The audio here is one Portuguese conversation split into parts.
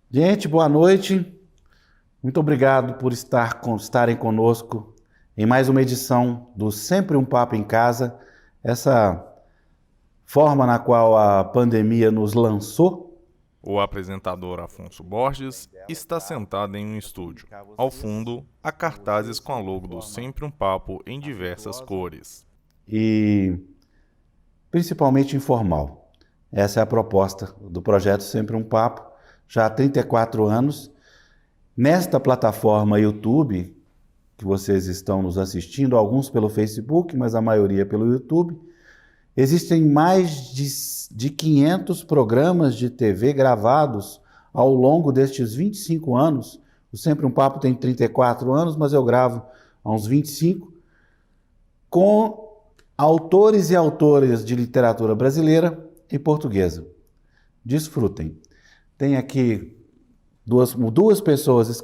Gente, boa noite. Muito obrigado por estarem conosco em mais uma edição do Sempre um Papo em Casa, essa forma na qual a pandemia nos lançou. O apresentador Afonso Borges está sentado em um estúdio. Ao fundo, há cartazes com a logo do Sempre um Papo em diversas cores. E principalmente informal. Essa é a proposta do projeto Sempre um Papo, já há 34 anos. Nesta plataforma YouTube, que vocês estão nos assistindo, alguns pelo Facebook, mas a maioria pelo YouTube, existem mais de 500 programas de TV gravados ao longo destes 25 anos. O Sempre um Papo tem 34 anos, mas eu gravo há uns 25, com autores e autoras de literatura brasileira e portuguesa. Desfrutem. Tem aqui duas pessoas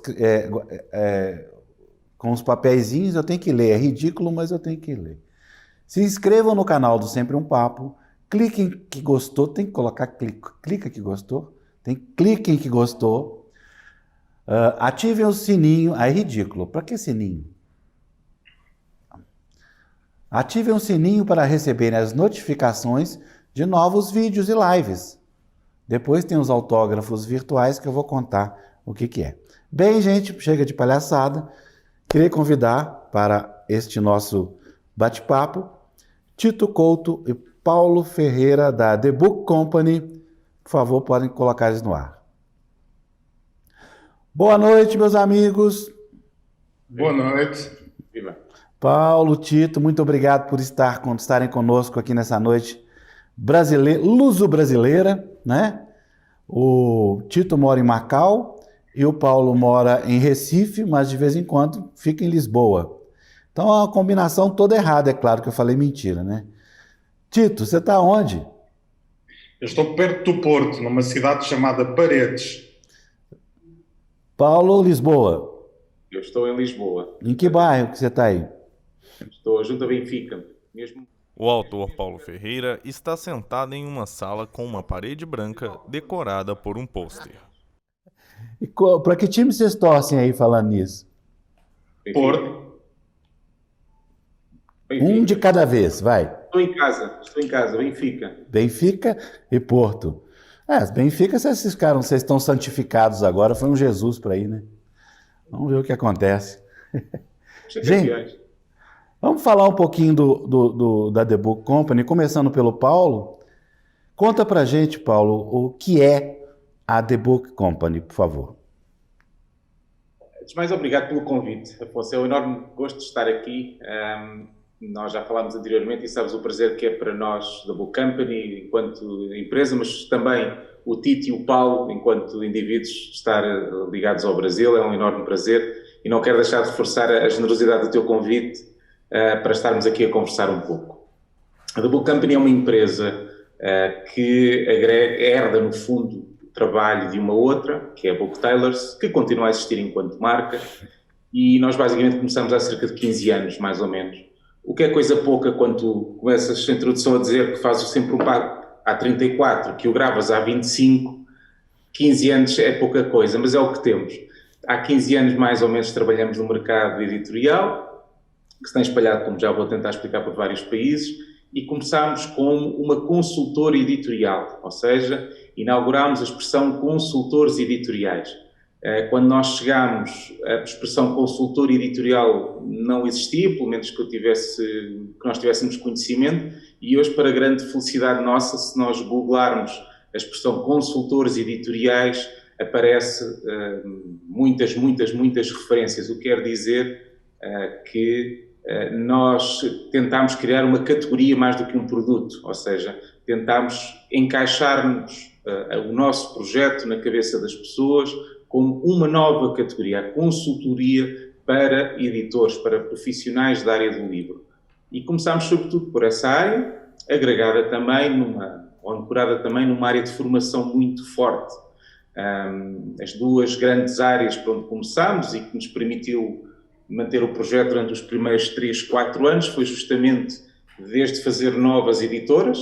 com os papeizinhos, eu tenho que ler. É ridículo, mas eu tenho que ler. Se inscrevam no canal do Sempre um Papo, cliquem que gostou, tem que colocar clica que gostou, cliquem que gostou, ativem o sininho, é ridículo, para que sininho? Ativem o sininho para receberem as notificações de novos vídeos e lives. Depois tem os autógrafos virtuais que eu vou contar o que é. Bem, gente, chega de palhaçada. Queria convidar para este nosso bate-papo Tito Couto e Paulo Ferreira da The Book Company. Por favor, podem colocar eles no ar. Boa noite, meus amigos. Boa noite. Viva. Paulo, Tito, muito obrigado por estarem conosco aqui nessa noite luso-brasileira, né? O Tito mora em Macau e o Paulo mora em Recife, mas de vez em quando fica em Lisboa. Então é uma combinação toda errada, é claro que eu falei mentira, né? Tito, você está onde? Eu estou perto do Porto, numa cidade chamada Paredes. Paulo, Lisboa. Eu estou em Lisboa. Em que bairro que você está aí? Estou junto a Benfica, mesmo. O autor Paulo Ferreira está sentado em uma sala com uma parede branca decorada por um pôster. E para que time vocês torcem aí falando nisso? Benfica. Porto. Benfica. Um de cada vez, vai. Estou em casa, Benfica. Benfica e Porto. Benfica, vocês estão santificados agora, foi um Jesus para aí, né? Vamos ver o que acontece. Gente, vamos falar um pouquinho da The Book Company, começando pelo Paulo. Conta pra gente, Paulo, o que é a The Book Company, por favor. Antes de mais, obrigado pelo convite, Afonso. É um enorme gosto de estar aqui. Nós já falámos anteriormente e sabes o prazer que é para nós, da Book Company, enquanto empresa, mas também o Tito e o Paulo, enquanto indivíduos, estar ligados ao Brasil. É um enorme prazer e não quero deixar de reforçar a generosidade do teu convite para estarmos aqui a conversar um pouco. A The Book Company é uma empresa que herda, no fundo, o trabalho de uma outra, que é a Booktailers, que continua a existir enquanto marca, e nós basicamente começamos há cerca de 15 anos, mais ou menos. O que é coisa pouca quando tu começas a introdução a dizer que fazes sempre um papo há 34, que o gravas há 25, 15 anos é pouca coisa, mas é o que temos. Há 15 anos, mais ou menos, trabalhamos no mercado editorial, que se tem espalhado, como já vou tentar explicar, por vários países, e começámos como uma consultora editorial, ou seja, inaugurámos a expressão consultores editoriais. Quando nós chegámos, a expressão consultor editorial não existia, pelo menos que nós tivéssemos conhecimento, e hoje, para grande felicidade nossa, se nós googlarmos a expressão consultores editoriais, aparece muitas referências, o que quer dizer que nós tentámos criar uma categoria mais do que um produto, ou seja, tentámos encaixar-nos o nosso projeto na cabeça das pessoas como uma nova categoria, a consultoria para editores, para profissionais da área do livro. E começámos sobretudo por essa área, agregada também ancorada também numa área de formação muito forte. As duas grandes áreas por onde começámos e que nos permitiu manter o projeto durante os primeiros 3, 4 anos foi justamente desde fazer novas editoras,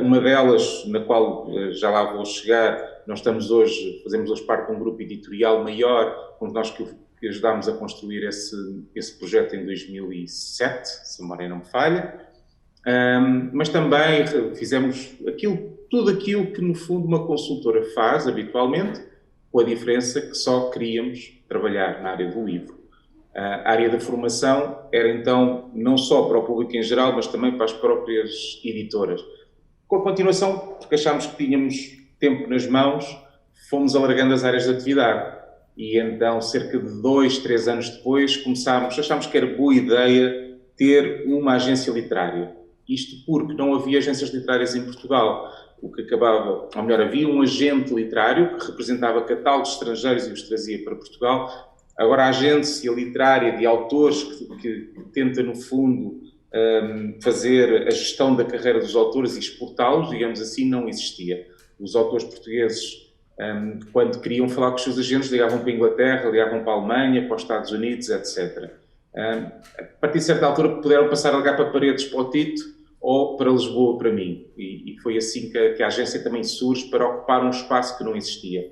Uma delas, na qual já lá vou chegar, fazemos hoje parte de um grupo editorial maior, onde nós que ajudámos a construir esse projeto em 2007, se a memória não me falha, mas também fizemos tudo aquilo que no fundo uma consultora faz habitualmente, com a diferença que só queríamos trabalhar na área do livro. A área da formação era então não só para o público em geral, mas também para as próprias editoras. Com a continuação, porque achámos que tínhamos tempo nas mãos, fomos alargando as áreas de atividade. E então, cerca de 2, 3 anos depois, achámos que era boa ideia ter uma agência literária. Isto porque não havia agências literárias em Portugal. Havia um agente literário que representava catálogos estrangeiros e os trazia para Portugal. Agora, a agência literária de autores que tenta, no fundo, fazer a gestão da carreira dos autores e exportá-los, digamos assim, não existia. Os autores portugueses, quando queriam falar com os seus agentes, ligavam para a Inglaterra, ligavam para a Alemanha, para os Estados Unidos, etc. A partir de certa altura puderam passar a ligar para Paredes, para o Tito, ou para Lisboa, para mim. E foi assim que a agência também surge, para ocupar um espaço que não existia.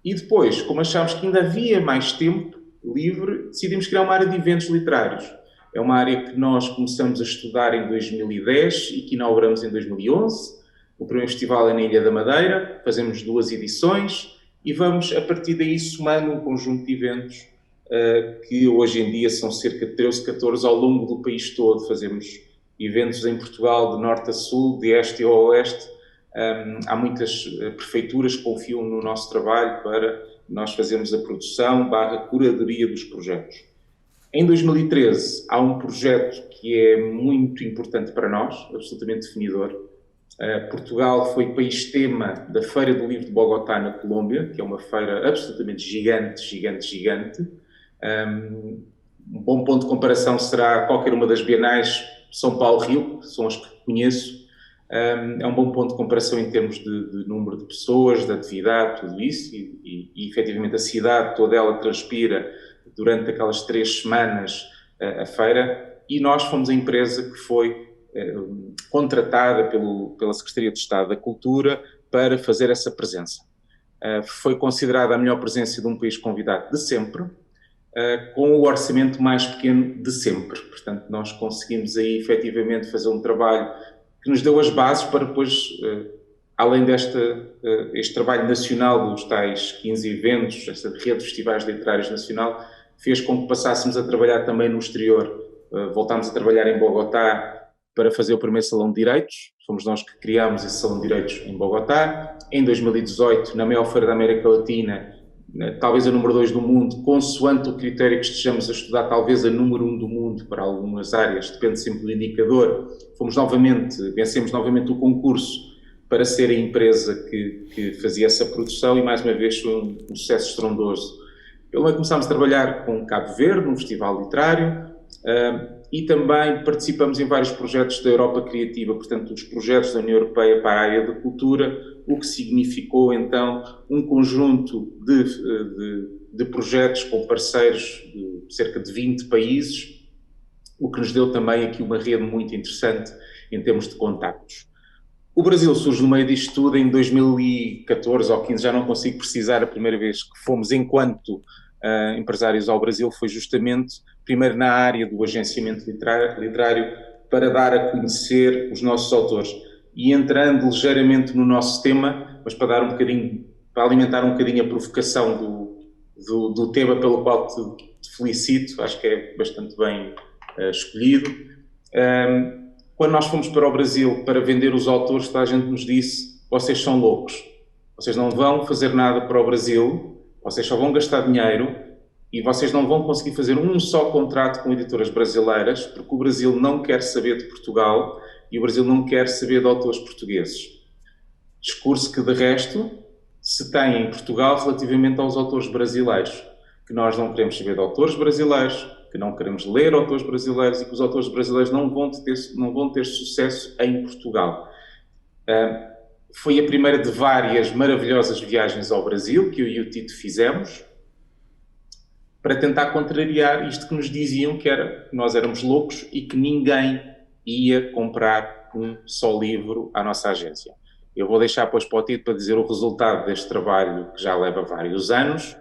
E depois, como achámos que ainda havia mais tempo livre, decidimos criar uma área de eventos literários. É uma área que nós começamos a estudar em 2010 e que inauguramos em 2011. O primeiro festival é na Ilha da Madeira, fazemos 2 edições e vamos, a partir daí, somando um conjunto de eventos que hoje em dia são cerca de 13, 14 ao longo do país todo. Fazemos eventos em Portugal de norte a sul, de este a oeste. Há muitas prefeituras que confiam no nosso trabalho para nós fazermos a produção / curadoria dos projetos. Em 2013 há um projeto que é muito importante para nós, absolutamente definidor. Portugal foi país-tema da Feira do Livro de Bogotá, na Colômbia, que é uma feira absolutamente gigante. Um bom ponto de comparação será qualquer uma das bienais São Paulo-Rio, que são as que conheço. É um bom ponto de comparação em termos de número de pessoas, de atividade, tudo isso, e efetivamente a cidade toda ela transpira durante aquelas 3 semanas a feira, e nós fomos a empresa que foi contratada pela Secretaria de Estado da Cultura para fazer essa presença. Foi considerada a melhor presença de um país convidado de sempre, com o orçamento mais pequeno de sempre. Portanto, nós conseguimos aí efetivamente fazer um trabalho que nos deu as bases para depois, além este trabalho nacional dos tais 15 eventos, esta rede de festivais literários nacional, fez com que passássemos a trabalhar também no exterior. Voltámos a trabalhar em Bogotá para fazer o primeiro Salão de Direitos. Fomos nós que criámos esse Salão de Direitos em Bogotá. Em 2018, na maior feira da América Latina, talvez a número 2 do mundo, consoante o critério que estejamos a estudar, talvez a número 1 do mundo para algumas áreas, depende sempre do indicador. Vencemos novamente o concurso para ser a empresa que fazia essa produção e mais uma vez foi um sucesso estrondoso. Pelo meio começámos a trabalhar com Cabo Verde, num festival literário, e também participamos em vários projetos da Europa Criativa, portanto, os projetos da União Europeia para a área da cultura, o que significou, então, um conjunto de projetos com parceiros de cerca de 20 países, o que nos deu também aqui uma rede muito interessante em termos de contactos. O Brasil surge no meio disto tudo em 2014 ou 15, já não consigo precisar, a primeira vez que fomos enquanto empresários ao Brasil foi justamente, primeiro na área do agenciamento literário, para dar a conhecer os nossos autores. E entrando ligeiramente no nosso tema, mas para alimentar um bocadinho a provocação do tema pelo qual te felicito, acho que é bastante bem escolhido. Quando nós fomos para o Brasil para vender os autores, toda a gente nos disse: vocês são loucos, vocês não vão fazer nada para o Brasil, vocês só vão gastar dinheiro e vocês não vão conseguir fazer um só contrato com editoras brasileiras, porque o Brasil não quer saber de Portugal e o Brasil não quer saber de autores portugueses. Discurso que, de resto, se tem em Portugal relativamente aos autores brasileiros, que nós não queremos saber de autores brasileiros, que não queremos ler autores brasileiros e que os autores brasileiros não vão ter sucesso em Portugal. Foi a primeira de várias maravilhosas viagens ao Brasil que eu e o Tito fizemos para tentar contrariar isto que nos diziam que nós éramos loucos e que ninguém ia comprar um só livro à nossa agência. Eu vou deixar depois para o Tito para dizer o resultado deste trabalho que já leva vários anos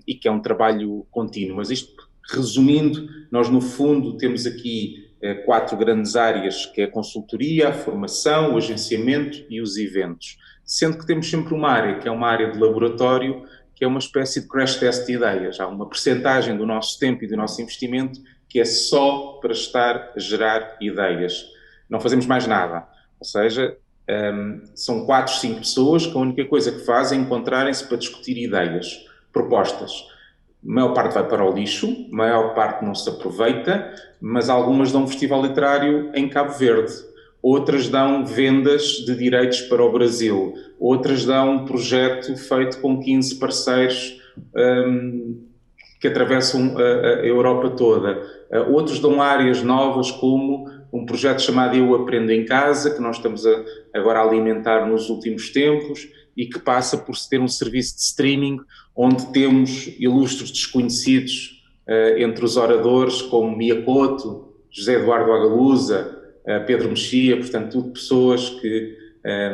e que é um trabalho contínuo. Mas isto, resumindo, nós no fundo temos aqui 4 grandes áreas, que é a consultoria, a formação, o agenciamento e os eventos. Sendo que temos sempre uma área, que é uma área de laboratório, que é uma espécie de crash test de ideias. Há uma percentagem do nosso tempo e do nosso investimento que é só para estar a gerar ideias. Não fazemos mais nada. Ou seja, são 4, 5 pessoas que a única coisa que fazem é encontrarem-se para discutir ideias, propostas. A maior parte vai para o lixo, a maior parte não se aproveita, mas algumas dão um festival literário em Cabo Verde. Outras dão vendas de direitos para o Brasil. Outras dão um projeto feito com 15 parceiros que atravessam a Europa toda. Outros dão áreas novas, como um projeto chamado Eu Aprendo em Casa, que nós estamos agora a alimentar nos últimos tempos e que passa por ter um serviço de streaming onde temos ilustres desconhecidos entre os oradores, como Mia Couto, José Eduardo Agalusa, Pedro Mexia, portanto, tudo pessoas que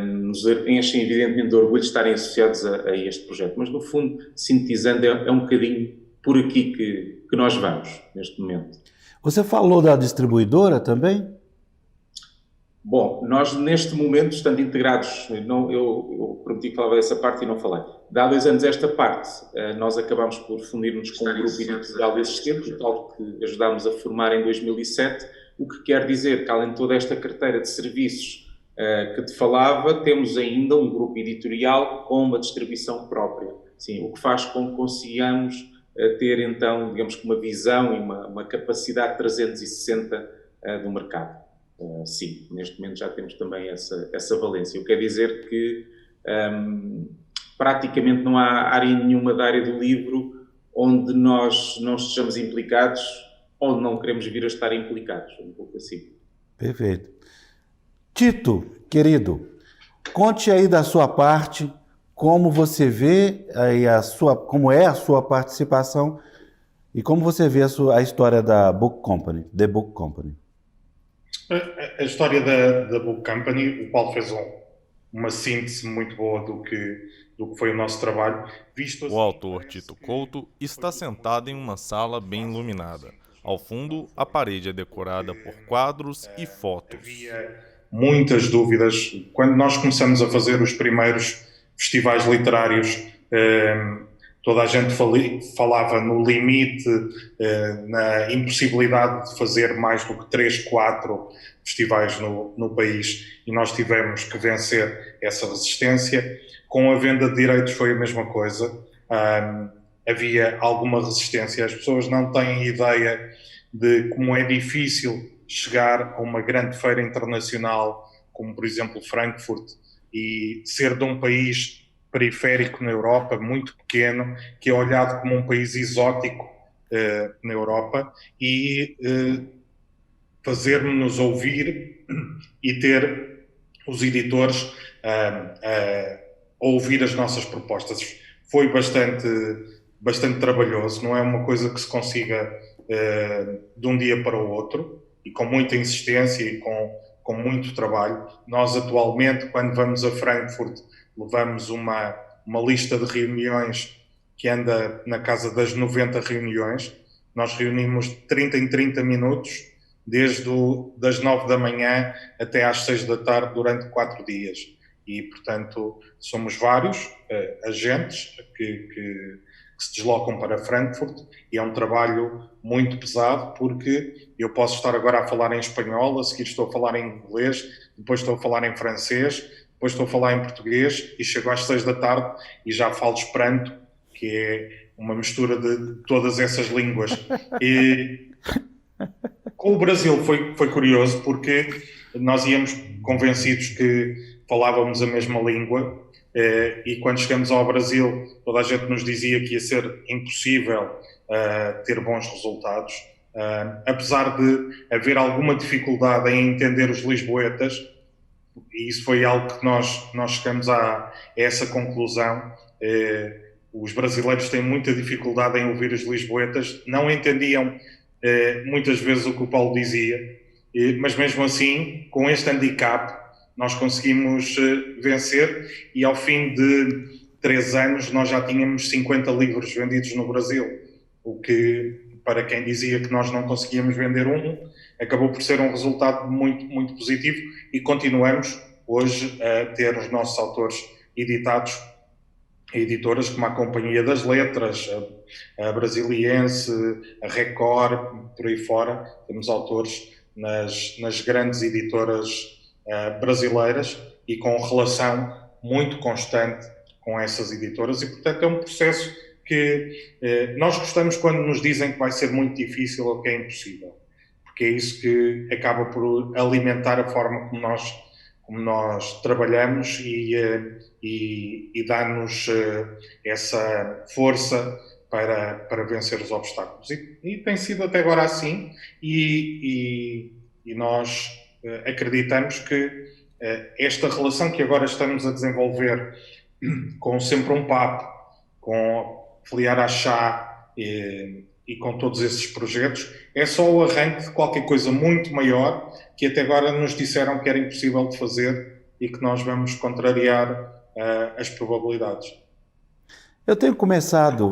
nos enchem evidentemente de orgulho de estarem associados a este projeto. Mas, no fundo, sintetizando, é um bocadinho por aqui que nós vamos, neste momento. Você falou da distribuidora também? Bom, nós neste momento, estando integrados, eu prometi que falava dessa parte e não falei. Há 2 anos esta parte, nós acabámos por fundir-nos com um grupo editorial existente, tal que ajudámos a formar em 2007, o que quer dizer que, além de toda esta carteira de serviços que te falava, temos ainda um grupo editorial com uma distribuição própria. Sim, o que faz com que consigamos ter, então, digamos que uma visão e uma capacidade 360 do mercado. Sim, neste momento já temos também essa valência. O que quer dizer que praticamente não há área nenhuma da área do livro onde nós não estejamos implicados ou não queremos vir a estar implicados, um pouco assim. Perfeito. Tito, querido, conte aí da sua parte, como você vê aí como é a sua participação e como você vê a história da Book Company, The Book Company. A história da Book Company, o Paulo fez uma síntese muito boa do que foi o nosso trabalho. O autor Tito Couto está sentado em uma sala bem iluminada. Ao fundo, a parede é decorada por quadros e fotos. Havia muitas dúvidas. Quando nós começamos a fazer os primeiros festivais literários, toda a gente falava no limite, na impossibilidade de fazer mais do que 3, 4 festivais no país, e nós tivemos que vencer essa resistência. Com a venda de direitos foi a mesma coisa. Havia alguma resistência. As pessoas não têm ideia de como é difícil chegar a uma grande feira internacional, como por exemplo Frankfurt, e ser de um país periférico na Europa, muito pequeno, que é olhado como um país exótico na Europa, e fazer-nos ouvir e ter os editores a ouvir as nossas propostas. Foi bastante trabalhoso, não é uma coisa que se consiga de um dia para o outro, e com muita insistência e com muito trabalho. Nós atualmente, quando vamos a Frankfurt, levamos uma lista de reuniões que anda na casa das 90 reuniões. Nós reunimos de 30 em 30 minutos, das 9 da manhã até às 6 da tarde, durante 4 dias. E, portanto, somos vários agentes que se deslocam para Frankfurt, e é um trabalho muito pesado, porque eu posso estar agora a falar em espanhol, a seguir estou a falar em inglês, depois estou a falar em francês, depois estou a falar em português, e chego às 6 da tarde e já falo esperanto, que é uma mistura de todas essas línguas. E com o Brasil foi curioso, porque nós íamos convencidos que falávamos a mesma língua, e quando chegamos ao Brasil toda a gente nos dizia que ia ser impossível ter bons resultados, apesar de haver alguma dificuldade em entender os lisboetas, e isso foi algo que nós chegamos a essa conclusão. Os brasileiros têm muita dificuldade em ouvir os lisboetas, não entendiam muitas vezes o que o Paulo dizia, mas mesmo assim, com este handicap, nós conseguimos vencer e ao fim de 3 anos nós já tínhamos 50 livros vendidos no Brasil, o que, para quem dizia que nós não conseguíamos vender acabou por ser um resultado muito, muito positivo e continuamos hoje a ter os nossos autores editados em editoras como a Companhia das Letras, a Brasiliense, a Record, por aí fora. Temos autores nas grandes editoras brasileiras e com relação muito constante com essas editoras e, portanto, é um processo que nós gostamos quando nos dizem que vai ser muito difícil ou que é impossível, porque é isso que acaba por alimentar a forma como nós trabalhamos e dá-nos essa força para vencer os obstáculos. E tem sido até agora assim e nós acreditamos que esta relação que agora estamos a desenvolver com Sempre um Papo, com Filiar à Chá e com todos esses projetos, é só o arranque de qualquer coisa muito maior que até agora nos disseram que era impossível de fazer e que nós vamos contrariar as probabilidades. Eu tenho começado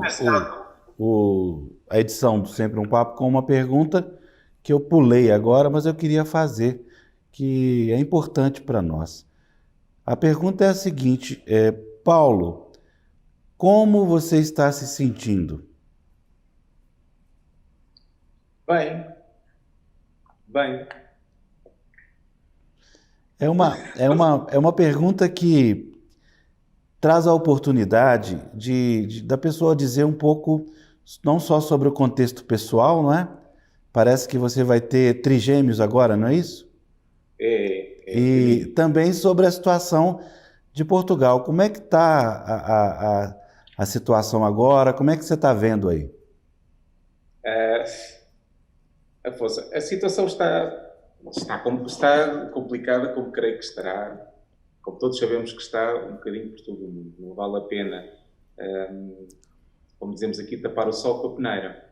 a edição do Sempre um Papo com uma pergunta que eu pulei agora, mas eu queria fazer, que é importante para nós. A pergunta é a seguinte, Paulo, como você está se sentindo? Bem. É uma pergunta que traz a oportunidade da pessoa dizer um pouco, não só sobre o contexto pessoal, não é? Parece que você vai ter trigêmeos agora, não é isso? E também sobre a situação de Portugal. Como é que está a situação agora? Como é que você está vendo aí? Afonso, a situação está complicada, como creio que estará. Como todos sabemos que está um bocadinho por todo o mundo. Não vale a pena, como dizemos aqui, tapar o sol com a peneira.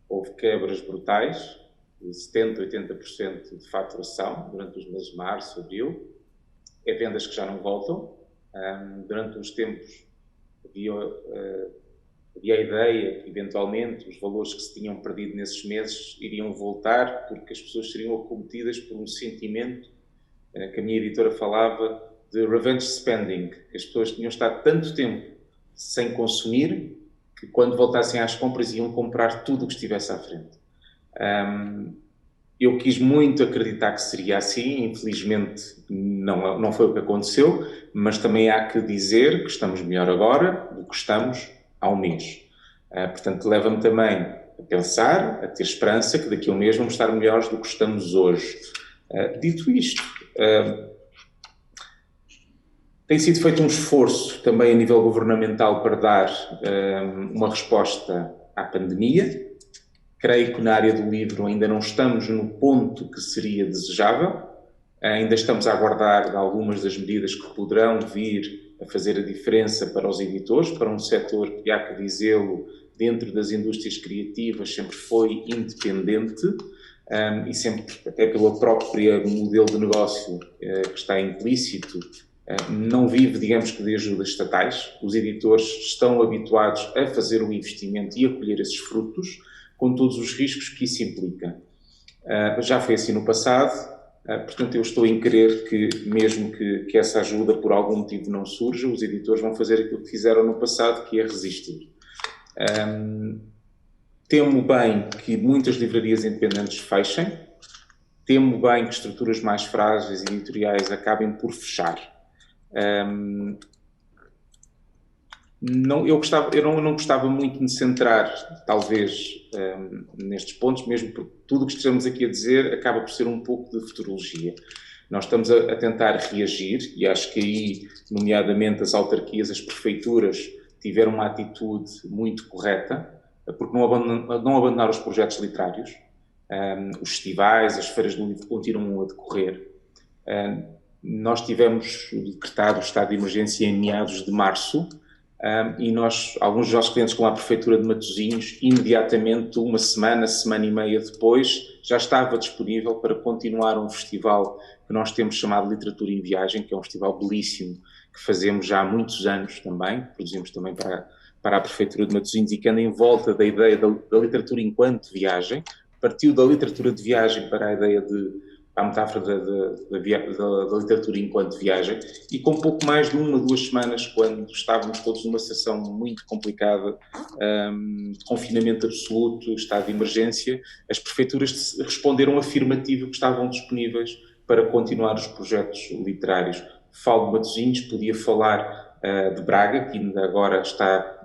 Houve quebras brutais, de 70%, 80% de faturação durante os meses de março, abril. É vendas que já não voltam. Durante uns tempos havia a ideia que, eventualmente, os valores que se tinham perdido nesses meses iriam voltar porque as pessoas seriam acometidas por um sentimento que a minha editora falava de revenge spending, que as pessoas tinham estado tanto tempo sem consumir que, quando voltassem às compras, iam comprar tudo o que estivesse à frente. Eu quis muito acreditar que seria assim, infelizmente não foi o que aconteceu, mas também há que dizer que estamos melhor agora do que estamos há um mês. Portanto, leva-me também a pensar, a ter esperança que daqui a um mês vamos estar melhores do que estamos hoje. Dito isto, tem sido feito um esforço também a nível governamental para dar uma resposta à pandemia. Creio que na área do livro ainda não estamos no ponto que seria desejável. Ainda estamos a aguardar algumas das medidas que poderão vir a fazer a diferença para os editores, para um setor que, há que dizê-lo, dentro das indústrias criativas sempre foi independente e sempre, até pelo próprio modelo de negócio que está implícito, não vive, digamos que, de ajudas estatais. Os editores estão habituados a fazer um investimento e a colher esses frutos, com todos os riscos que isso implica. Já foi assim no passado, portanto eu estou em crer que, mesmo que essa ajuda por algum motivo não surja, os editores vão fazer aquilo que fizeram no passado, que é resistir. Temo bem que muitas livrarias independentes fechem, temo bem que estruturas mais frágeis e editoriais acabem por fechar. Eu não gostava muito de me centrar, talvez, nestes pontos, mesmo porque tudo o que estamos aqui a dizer acaba por ser um pouco de futurologia. Nós estamos a tentar reagir e acho que aí, nomeadamente, as autarquias, as prefeituras, tiveram uma atitude muito correta, porque não abandonaram os projetos literários. Os festivais, as feiras do livro continuam a decorrer. Nós tivemos decretado o estado de emergência em meados de março. e nós, alguns dos nossos clientes com a Prefeitura de Matosinhos, imediatamente, uma semana e meia depois, já estava disponível para continuar um festival que nós temos chamado Literatura em Viagem, que é um festival belíssimo, que fazemos já há muitos anos também, produzimos também para a Prefeitura de Matosinhos, e que anda em volta da ideia da literatura enquanto viagem. Partiu da literatura de viagem para a ideia a metáfora da literatura enquanto viagem, e com pouco mais de 2 semanas, quando estávamos todos numa situação muito complicada, de confinamento absoluto, estado de emergência, as prefeituras responderam afirmativo que estavam disponíveis para continuar os projetos literários. Falo de Matosinhos, podia falar de Braga, que ainda agora está,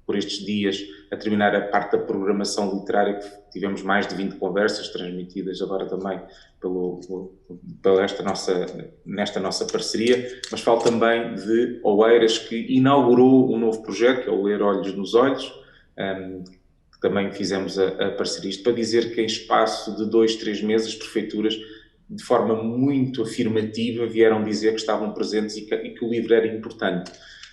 por estes dias, a terminar a parte da programação literária, que tivemos mais de 20 conversas transmitidas agora também nesta nossa parceria, mas falo também de Oeiras, que inaugurou um novo projeto, que é o Ler Olhos nos Olhos, que também fizemos a parceria. Isto para dizer que em espaço de 2, 3 meses, as prefeituras, de forma muito afirmativa, vieram dizer que estavam presentes e que o livro era importante.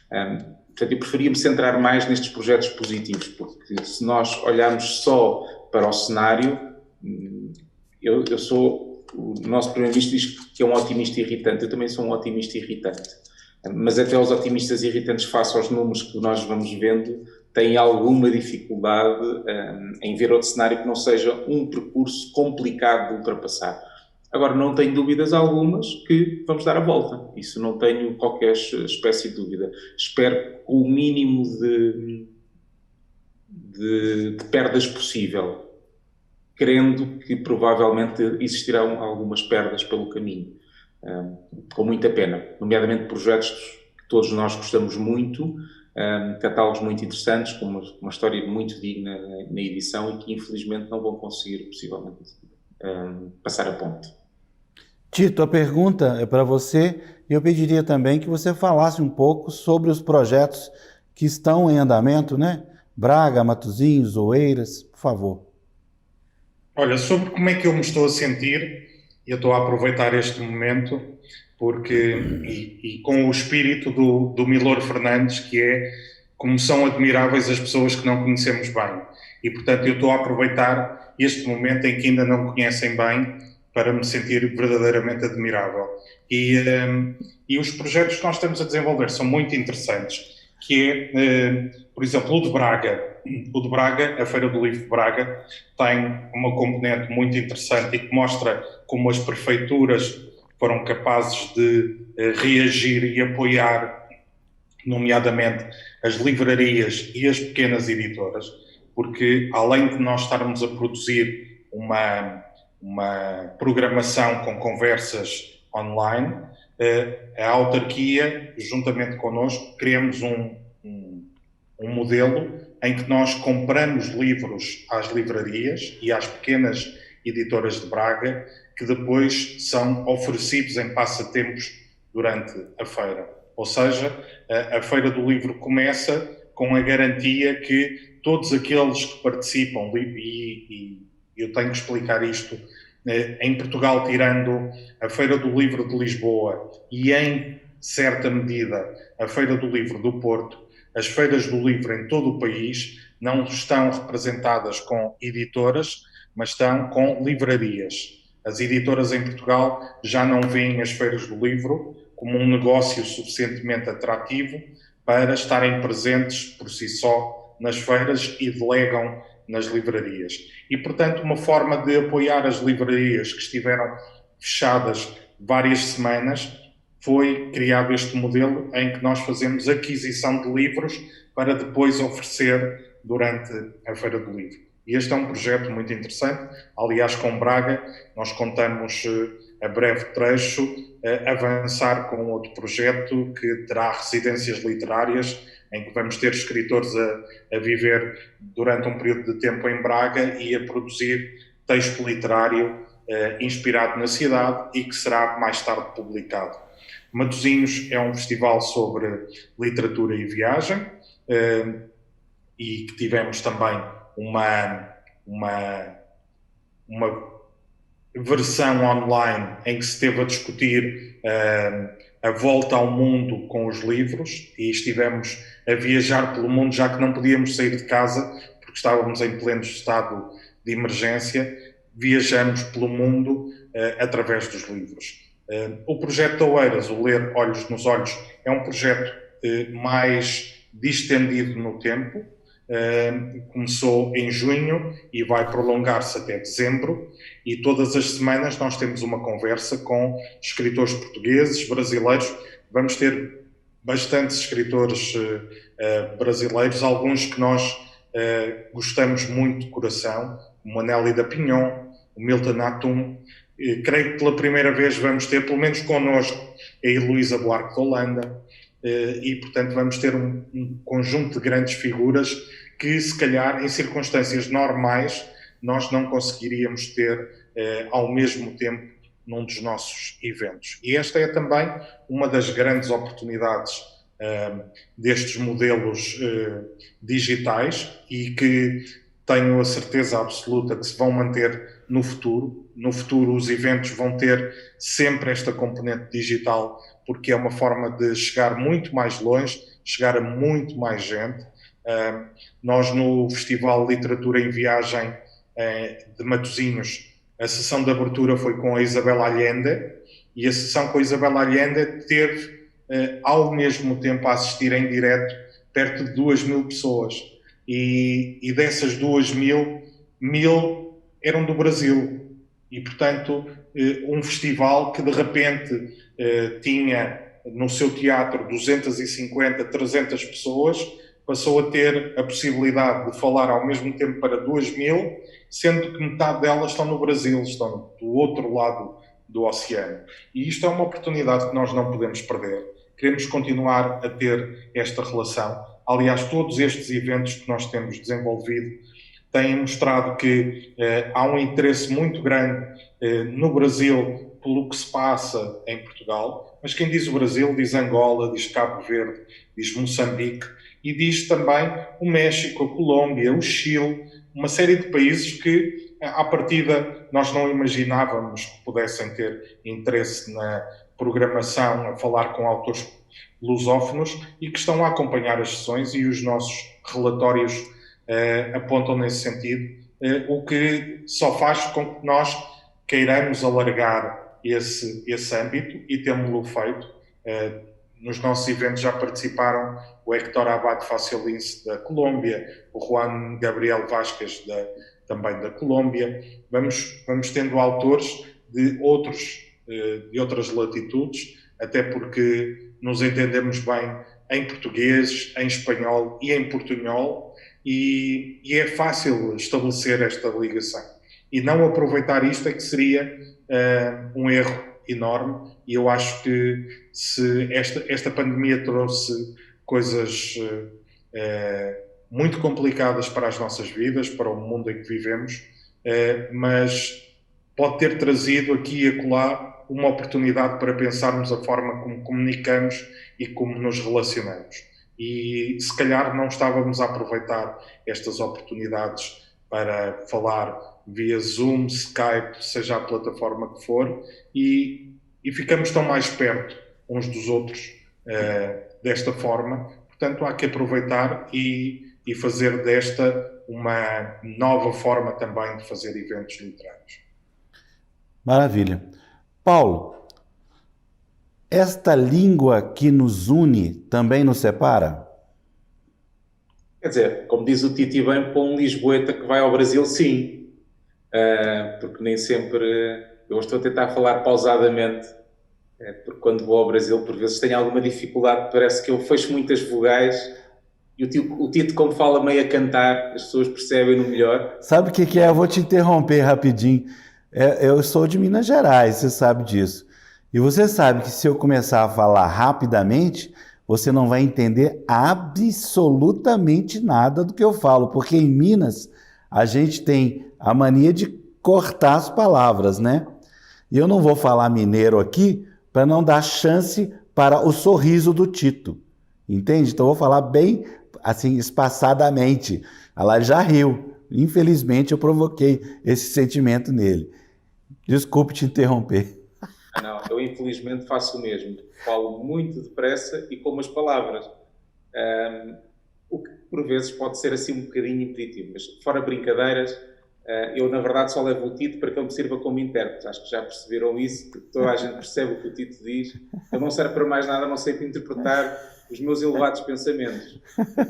Portanto, eu preferia me centrar mais nestes projetos positivos, porque se nós olharmos só para o cenário, o nosso primeiro-ministro diz que é um otimista irritante, eu também sou um otimista irritante, mas até os otimistas irritantes, face aos números que nós vamos vendo, têm alguma dificuldade em ver outro cenário que não seja um percurso complicado de ultrapassar. Agora, não tenho dúvidas algumas que vamos dar a volta. Isso não tenho qualquer espécie de dúvida. Espero com o mínimo de perdas possível, crendo que provavelmente existirão algumas perdas pelo caminho, com muita pena, nomeadamente projetos que todos nós gostamos muito, catálogos muito interessantes, com uma história muito digna na edição, e que infelizmente não vão conseguir possivelmente passar a ponte. Tito, a pergunta é para você, e eu pediria também que você falasse um pouco sobre os projetos que estão em andamento, né? Braga, Matosinhos, Oeiras, por favor. Olha, sobre como é que eu me estou a sentir, eu estou a aproveitar este momento, porque, e com o espírito do Milor Fernandes, que é como são admiráveis as pessoas que não conhecemos bem. E, portanto, eu estou a aproveitar este momento em que ainda não me conhecem bem, para me sentir verdadeiramente admirável. E os projetos que nós estamos a desenvolver são muito interessantes, que é, por exemplo, o de Braga. O de Braga, a Feira do Livro de Braga, tem uma componente muito interessante e que mostra como as prefeituras foram capazes de reagir e apoiar, nomeadamente, as livrarias e as pequenas editoras, porque além de nós estarmos a produzir uma programação com conversas online, a autarquia, juntamente connosco, criamos um modelo em que nós compramos livros às livrarias e às pequenas editoras de Braga, que depois são oferecidos em passatempos durante a feira. Ou seja, a Feira do Livro começa com a garantia que todos aqueles que participam, e eu tenho que explicar isto, em Portugal, tirando a Feira do Livro de Lisboa e, em certa medida, a Feira do Livro do Porto, as feiras do livro em todo o país não estão representadas com editoras, mas estão com livrarias. As editoras em Portugal já não veem as feiras do livro como um negócio suficientemente atrativo para estarem presentes por si só nas feiras e delegam nas livrarias. E, portanto, uma forma de apoiar as livrarias que estiveram fechadas várias semanas foi criado este modelo em que nós fazemos aquisição de livros para depois oferecer durante a Feira do Livro. E este é um projeto muito interessante. Aliás, com Braga, nós contamos a breve trecho avançar com outro projeto que terá residências literárias, em que vamos ter escritores a viver durante um período de tempo em Braga e a produzir texto literário inspirado na cidade e que será mais tarde publicado. Matosinhos é um festival sobre literatura e viagem e que tivemos também uma versão online em que se esteve a discutir a volta ao mundo com os livros e estivemos a viajar pelo mundo, já que não podíamos sair de casa, porque estávamos em pleno estado de emergência, viajamos pelo mundo através dos livros. O projeto Oeiras, o Ler Olhos nos Olhos, é um projeto mais distendido no tempo. Começou em junho e vai prolongar-se até dezembro, e todas as semanas nós temos uma conversa com escritores portugueses, brasileiros. Vamos ter bastantes escritores brasileiros, alguns que nós gostamos muito de coração, como a Nélia da Pinhon, o Milton Atum. Creio que pela primeira vez vamos ter, pelo menos connosco, a Heloísa Buarque de Holanda, e portanto vamos ter um conjunto de grandes figuras que se calhar em circunstâncias normais nós não conseguiríamos ter ao mesmo tempo num dos nossos eventos. E esta é também uma das grandes oportunidades destes modelos digitais, e que tenho a certeza absoluta que se vão manter no futuro. No futuro os eventos vão ter sempre esta componente digital, porque é uma forma de chegar muito mais longe, chegar a muito mais gente. Nós no Festival de Literatura em Viagem de Matosinhos, a sessão de abertura foi com a Isabel Allende, e a sessão com a Isabel Allende teve ao mesmo tempo a assistir em direto perto de 2.000 pessoas, e dessas 2.000, 1.000 eram do Brasil, e portanto um festival que de repente tinha no seu teatro 250, 300 pessoas, passou a ter a possibilidade de falar ao mesmo tempo para 2.000, sendo que metade delas estão no Brasil, estão do outro lado do oceano. E isto é uma oportunidade que nós não podemos perder. Queremos continuar a ter esta relação. Aliás, todos estes eventos que nós temos desenvolvido têm mostrado que há um interesse muito grande no Brasil pelo que se passa em Portugal, mas quem diz o Brasil diz Angola, diz Cabo Verde, diz Moçambique, e diz também o México, a Colômbia, o Chile, uma série de países que, à partida, nós não imaginávamos que pudessem ter interesse na programação, a falar com autores lusófonos, e que estão a acompanhar as sessões, e os nossos relatórios apontam nesse sentido, o que só faz com que nós queiramos alargar esse âmbito, e temos-lo feito. Nos nossos eventos já participaram o Héctor Abad Faciolince da Colômbia, o Juan Gabriel Vázquez também da Colômbia. Vamos tendo autores de outras latitudes, até porque nos entendemos bem em português, em espanhol e em portunhol, e é fácil estabelecer esta ligação. E não aproveitar isto é que seria um erro enorme, e eu acho que se esta pandemia trouxe coisas muito complicadas para as nossas vidas, para o mundo em que vivemos, mas pode ter trazido aqui e acolá uma oportunidade para pensarmos a forma como comunicamos e como nos relacionamos. E se calhar não estávamos a aproveitar estas oportunidades para falar via Zoom, Skype, seja a plataforma que for, e ficamos tão mais perto uns dos outros desta forma. Portanto, há que aproveitar e fazer desta uma nova forma também de fazer eventos literários. Maravilha. Paulo, esta língua que nos une também nos separa? Quer dizer, como diz o Titi bem, para um lisboeta que vai ao Brasil, sim. Porque nem sempre... Eu estou a tentar falar pausadamente, porque quando vou ao Brasil, por vezes tenho alguma dificuldade, parece que eu fecho muitas vogais, e o Tito, como fala meio a cantar, as pessoas percebem-no melhor. Sabe o que é? Eu vou te interromper rapidinho. Eu sou de Minas Gerais, você sabe disso. E você sabe que se eu começar a falar rapidamente, você não vai entender absolutamente nada do que eu falo, porque em Minas a gente tem a mania de cortar as palavras, né? E eu não vou falar mineiro aqui para não dar chance para o sorriso do Tito, entende? Então eu vou falar bem assim, espaçadamente. Ela já riu. Infelizmente eu provoquei esse sentimento nele. Desculpe te interromper. Não, eu infelizmente faço o mesmo. Falo muito depressa e com umas palavras. O que por vezes pode ser assim um bocadinho impeditivo, mas fora brincadeiras, eu na verdade só levo o Tito para que ele me sirva como intérprete. Acho que já perceberam isso, porque toda a gente percebe o que o Tito diz. Eu não serve para mais nada, a não sei interpretar os meus elevados pensamentos.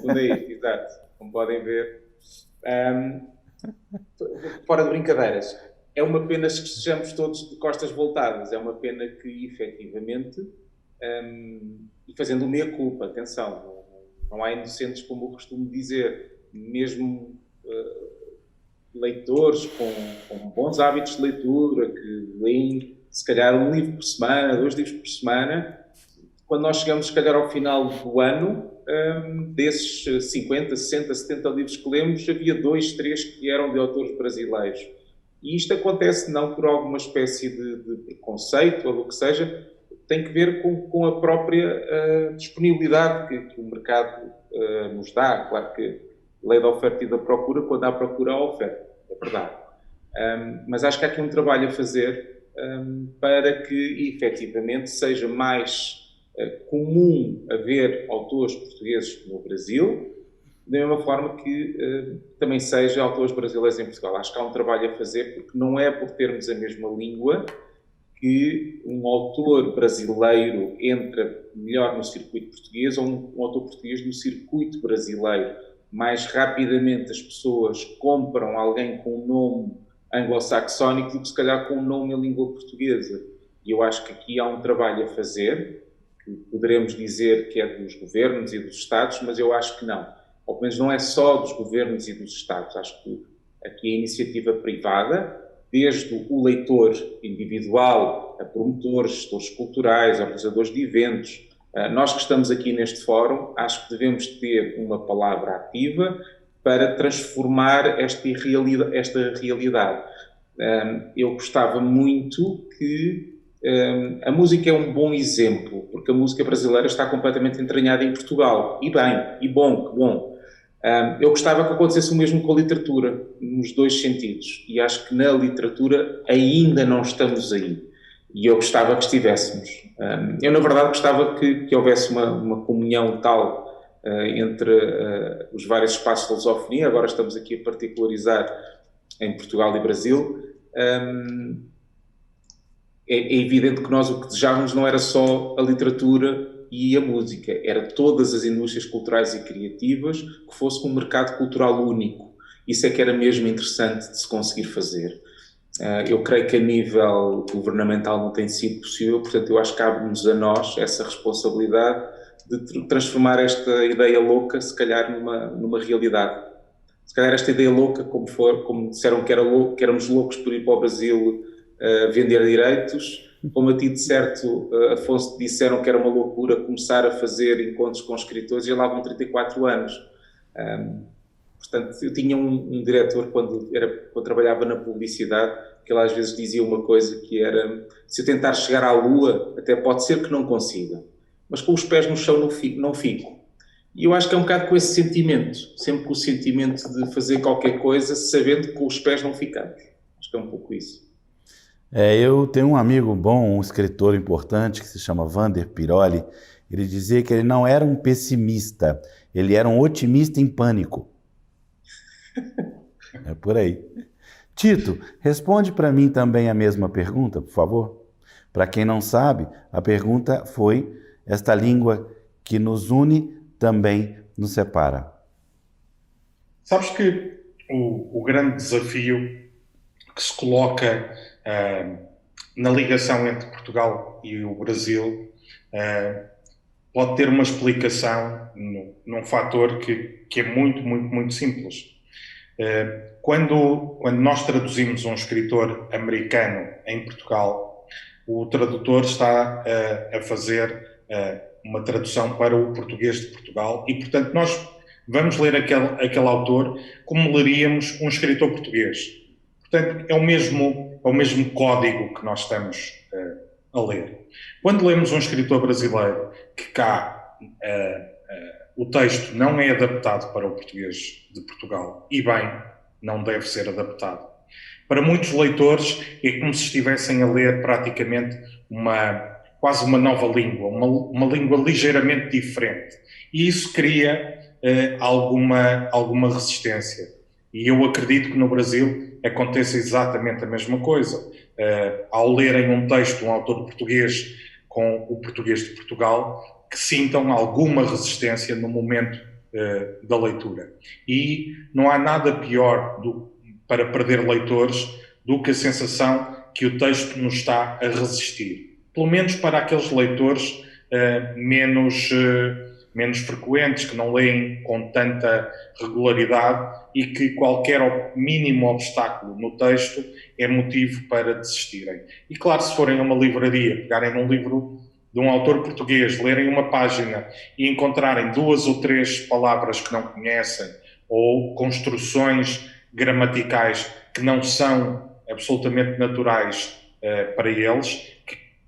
Tudo é isto, exato. Como podem ver. Fora de brincadeiras, é uma pena que estejamos todos de costas voltadas. É uma pena que, efetivamente, e fazendo meia-culpa, atenção, não há inocentes, como eu costumo dizer, mesmo leitores com bons hábitos de leitura, que leem, se calhar, um livro por semana, 2 livros por semana. Quando nós chegamos, se calhar, ao final do ano, desses 50, 60, 70 livros que lemos, havia 2, 3 que eram de autores brasileiros. E isto acontece não por alguma espécie de preconceito ou o que seja, tem que ver com a própria disponibilidade que o mercado nos dá. Claro que lei da oferta e da procura, quando há procura, há oferta, é verdade. Mas acho que há aqui um trabalho a fazer para que, efetivamente, seja mais comum haver autores portugueses no Brasil, da mesma forma que também seja autores brasileiros em Portugal. Acho que há um trabalho a fazer, porque não é por termos a mesma língua que um autor brasileiro entra melhor no circuito português ou um autor português no circuito brasileiro. Mais rapidamente as pessoas compram alguém com um nome anglo-saxónico do que se calhar com um nome em língua portuguesa. E eu acho que aqui há um trabalho a fazer, que poderemos dizer que é dos governos e dos Estados, mas eu acho que não. Ou pelo menos não é só dos governos e dos Estados. Acho que aqui a iniciativa privada, desde o leitor individual, a promotores, gestores culturais, organizadores de eventos, nós que estamos aqui neste fórum, acho que devemos ter uma palavra ativa para transformar esta realidade. Eu gostava muito que a música é um bom exemplo, porque a música brasileira está completamente entranhada em Portugal. E bem, e bom, que bom. Eu gostava que acontecesse o mesmo com a literatura, nos 2 sentidos. E acho que na literatura ainda não estamos aí. E eu gostava que estivéssemos. Eu, na verdade, gostava que houvesse uma comunhão tal entre os vários espaços de lusofonia. Agora estamos aqui a particularizar em Portugal e Brasil. É evidente que nós o que desejávamos não era só a literatura e a música, era todas as indústrias culturais e criativas que fosse um mercado cultural único. Isso é que era mesmo interessante de se conseguir fazer. Eu creio que a nível governamental não tem sido possível, portanto eu acho que cabe-nos a nós essa responsabilidade de transformar esta ideia louca, se calhar, numa realidade. Se calhar esta ideia louca, como disseram que éramos loucos por ir para o Brasil vender direitos, como a ti de certo, Afonso, disseram que era uma loucura começar a fazer encontros com escritores, e já lá vão 34 anos. Portanto, eu tinha um diretor, quando trabalhava na publicidade, que ele às vezes dizia uma coisa que era: se eu tentar chegar à Lua, até pode ser que não consiga, mas com os pés no chão não fico. E eu acho que é um bocado com esse sentimento, sempre com o sentimento de fazer qualquer coisa, sabendo que com os pés não ficamos. Acho que é um pouco isso. Eu tenho um amigo bom, um escritor importante, que se chama Vander Piroli. Ele dizia que ele não era um pessimista, ele era um otimista em pânico. É por aí. Tito, responde para mim também a mesma pergunta, por favor. Para quem não sabe, a pergunta foi: esta língua que nos une também nos separa. Sabes que o grande desafio que se coloca na ligação entre Portugal e o Brasil pode ter uma explicação num fator que é muito, muito, muito simples. Quando nós traduzimos um escritor americano em Portugal, o tradutor está a fazer uma tradução para o português de Portugal e, portanto, nós vamos ler aquele autor como leríamos um escritor português. Portanto, é o mesmo código que nós estamos a ler. Quando lemos um escritor brasileiro, que cá o texto não é adaptado para o português de Portugal, e bem, não deve ser adaptado. Para muitos leitores é como se estivessem a ler praticamente quase uma nova língua, uma língua ligeiramente diferente. E isso cria alguma resistência. E eu acredito que no Brasil aconteça exatamente a mesma coisa. Ao lerem um texto de um autor português com o português de Portugal, que sintam alguma resistência no momento da leitura. E não há nada pior para perder leitores do que a sensação que o texto nos está a resistir. Pelo menos para aqueles leitores menos frequentes, que não leem com tanta regularidade e que qualquer mínimo obstáculo no texto é motivo para desistirem. E claro, se forem a uma livraria, pegarem num livro de um autor português, lerem uma página e encontrarem 2 ou 3 palavras que não conhecem ou construções gramaticais que não são absolutamente naturais para eles,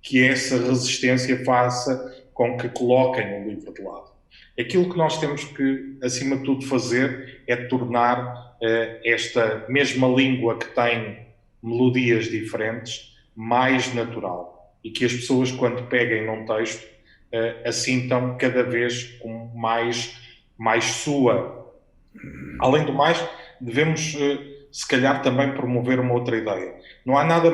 que essa resistência faça com que coloquem o livro de lado. Aquilo que nós temos que, acima de tudo, fazer é tornar esta mesma língua que tem melodias diferentes mais natural e que as pessoas, quando peguem num texto, a sintam cada vez com mais sua. Além do mais, devemos, se calhar, também promover uma outra ideia. Não há nada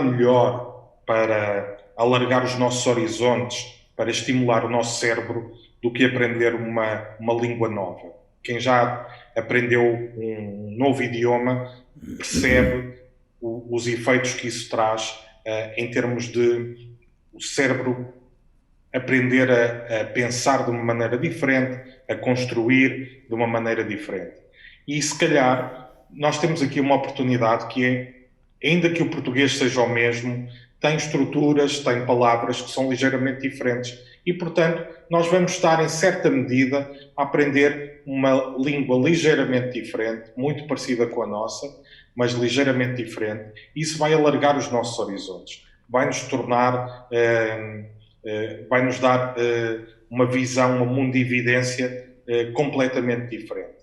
melhor para alargar os nossos horizontes, para estimular o nosso cérebro, do que aprender uma língua nova. Quem já aprendeu um novo idioma percebe os efeitos que isso traz em termos de o cérebro aprender a pensar de uma maneira diferente, a construir de uma maneira diferente. E se calhar nós temos aqui uma oportunidade que é, ainda que o português seja o mesmo, tem estruturas, tem palavras que são ligeiramente diferentes e, portanto, nós vamos estar, em certa medida, a aprender uma língua ligeiramente diferente, muito parecida com a nossa, mas ligeiramente diferente. Isso vai alargar os nossos horizontes, vai-nos tornar, vai-nos dar uma visão, uma mundividência completamente diferente.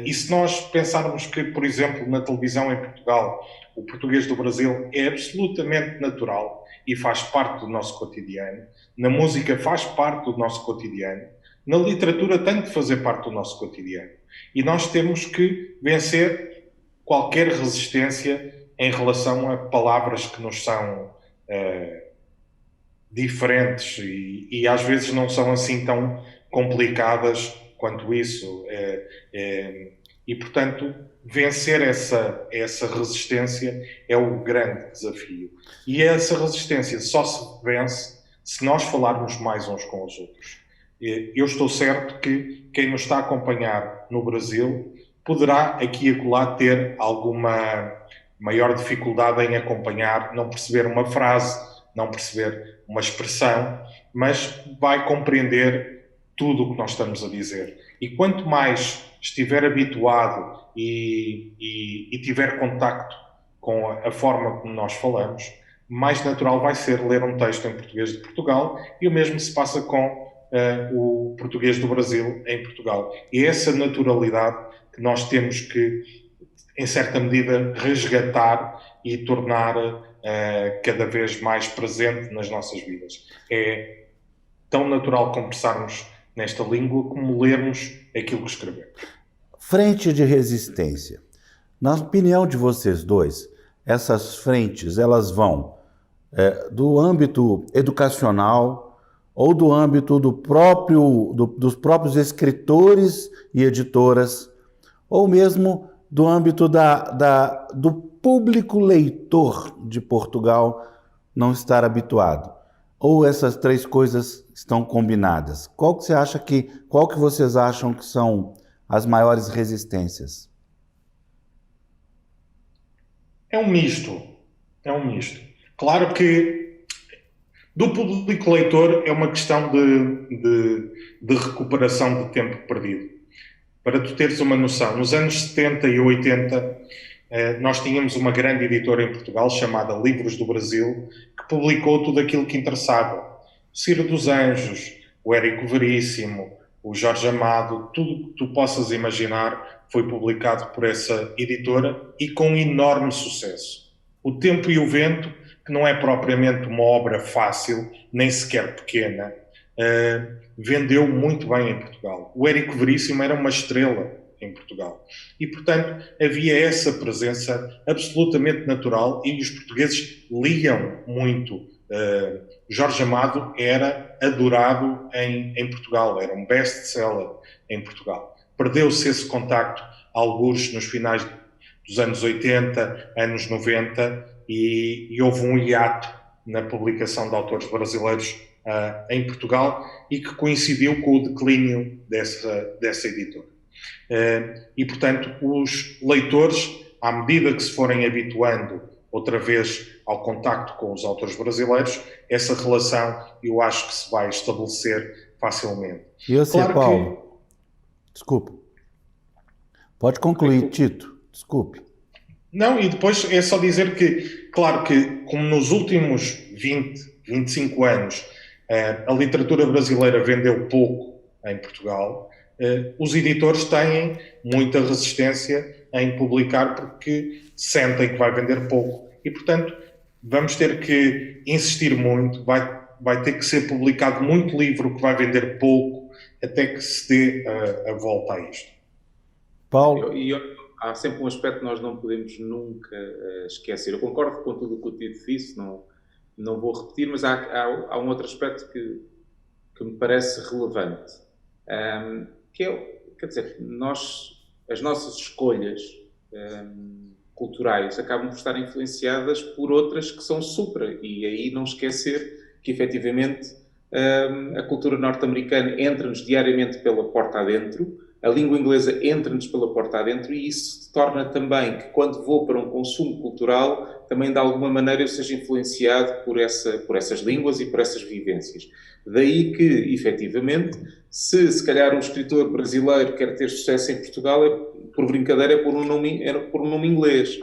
E se nós pensarmos que, por exemplo, na televisão em Portugal, o português do Brasil é absolutamente natural e faz parte do nosso cotidiano, na música faz parte do nosso cotidiano, na literatura tem de fazer parte do nosso cotidiano. E nós temos que vencer qualquer resistência em relação a palavras que nos são diferentes e às vezes não são assim tão complicadas quanto isso. E, portanto, vencer essa resistência é o grande desafio. E essa resistência só se vence se nós falarmos mais uns com os outros. Eu estou certo que quem nos está a acompanhar no Brasil poderá aqui e acolá ter alguma maior dificuldade em acompanhar, não perceber uma frase, não perceber uma expressão, mas vai compreender tudo o que nós estamos a dizer. E quanto mais estiver habituado e tiver contacto com a forma como nós falamos, mais natural vai ser ler um texto em português de Portugal, e o mesmo se passa com o português do Brasil em Portugal. E é essa naturalidade que nós temos que, em certa medida, resgatar e tornar cada vez mais presente nas nossas vidas. É tão natural conversarmos nesta língua como lermos aquilo que escrevemos. Frente de resistência. Na opinião de vocês dois, essas frentes, elas vão do âmbito educacional ou do âmbito dos próprios escritores e editoras, ou mesmo do âmbito do público leitor de Portugal não estar habituado? Ou essas três coisas estão combinadas? Qual que vocês acham que são as maiores resistências? É um misto. Claro que do público leitor é uma questão de recuperação de tempo perdido. Para tu teres uma noção, nos anos 70 e 80, nós tínhamos uma grande editora em Portugal chamada Livros do Brasil, que publicou tudo aquilo que interessava. O Ciro dos Anjos, o Érico Veríssimo, o Jorge Amado, tudo que tu possas imaginar foi publicado por essa editora e com enorme sucesso. O Tempo e o Vento, que não é propriamente uma obra fácil, nem sequer pequena, vendeu muito bem em Portugal. O Érico Veríssimo era uma estrela em Portugal. E, portanto, havia essa presença absolutamente natural e os portugueses liam muito. Jorge Amado era adorado em Portugal, era um best-seller em Portugal. Perdeu-se esse contacto, algures nos finais dos anos 80, anos 90, e houve um hiato na publicação de autores brasileiros em Portugal e que coincidiu com o declínio dessa editora. E, portanto, os leitores, à medida que se forem habituando outra vez ao contacto com os autores brasileiros, essa relação eu acho que se vai estabelecer facilmente. E você, claro, Paulo? Desculpe. Pode concluir, Tito. Desculpe. Não, e depois é só dizer que, claro que, como nos últimos 20, 25 anos, a literatura brasileira vendeu pouco em Portugal, os editores têm muita resistência em publicar porque sentem que vai vender pouco. E, portanto, vamos ter que insistir muito, vai ter que ser publicado muito livro que vai vender pouco até que se dê a volta a isto. Paulo? Há sempre um aspecto que nós não podemos nunca esquecer. Eu concordo com tudo o que o Tito disse, não vou repetir, mas há um outro aspecto que me parece relevante, que é, quer dizer, as nossas escolhas culturais acabam por estar influenciadas por outras que são supra, e aí não esquecer que, efetivamente, a cultura norte-americana entra-nos diariamente pela porta adentro, a língua inglesa entra-nos pela porta adentro, e isso torna também que, quando vou para um consumo cultural, também de alguma maneira eu seja influenciado por essas línguas e por essas vivências. Daí que, efetivamente, se calhar um escritor brasileiro quer ter sucesso em Portugal, por brincadeira, é por um nome inglês.